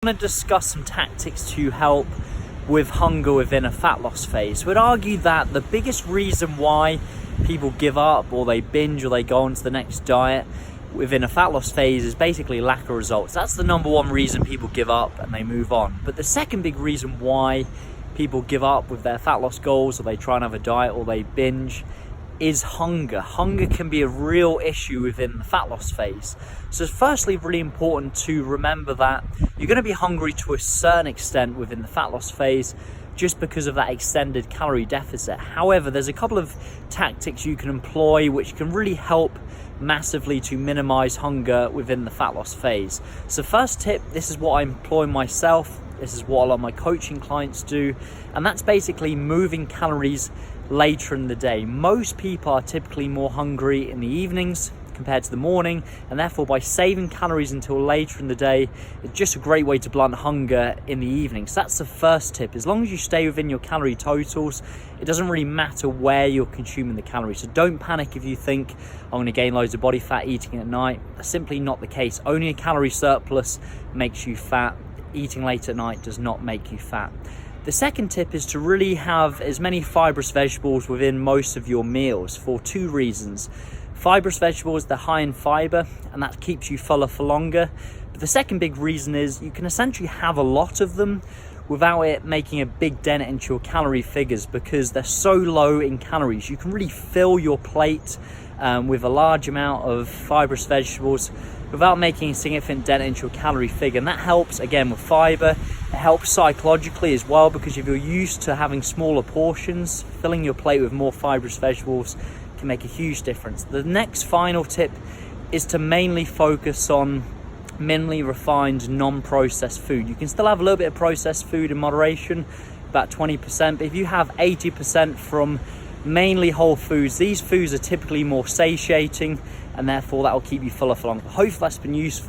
want to discuss some tactics to help with hunger within a fat loss phase. We'd argue that the biggest reason why people give up or they binge or they go on to the next diet within a fat loss phase is basically lack of results. That's the number one reason people give up and they move on. But the second big reason why people give up with their fat loss goals, or they try and have a diet, or they binge, is hunger. Hunger can be a real issue within the fat loss phase. So firstly, really important to remember that you're going to be hungry to a certain extent within the fat loss phase just because of that extended calorie deficit. However, there's a couple of tactics you can employ which can really help massively to minimize hunger within the fat loss phase. So first tip, this is what I employ myself, this is what a lot of my coaching clients do, and that's basically moving calories later in the day. Most people are typically more hungry in the evenings compared to the morning, and therefore by saving calories until later in the day, it's just a great way to blunt hunger in the evening. So that's the first tip. As long as you stay within your calorie totals, it doesn't really matter where you're consuming the calories. So don't panic if you think I'm going to gain loads of body fat eating at night. That's simply not the case. Only a calorie surplus makes you fat. Eating late at night does not make you fat. The second tip is to really have as many fibrous vegetables within most of your meals for two reasons. Fibrous vegetables, they're high in fiber, and that keeps you fuller for longer. But the second big reason is you can essentially have a lot of them without it making a big dent into your calorie figures, because they're so low in calories. You can really fill your plate with a large amount of fibrous vegetables without making a significant dent into your calorie figure. And that helps, again, with fiber. It helps psychologically as well, because if you're used to having smaller portions, filling your plate with more fibrous vegetables can make a huge difference. The next final tip is to mainly focus on minimally refined, non-processed food. You can still have a little bit of processed food in moderation, about 20%, but if you have 80% from mainly whole foods, these foods are typically more satiating, and therefore that will keep you fuller for longer. Hopefully that's been useful.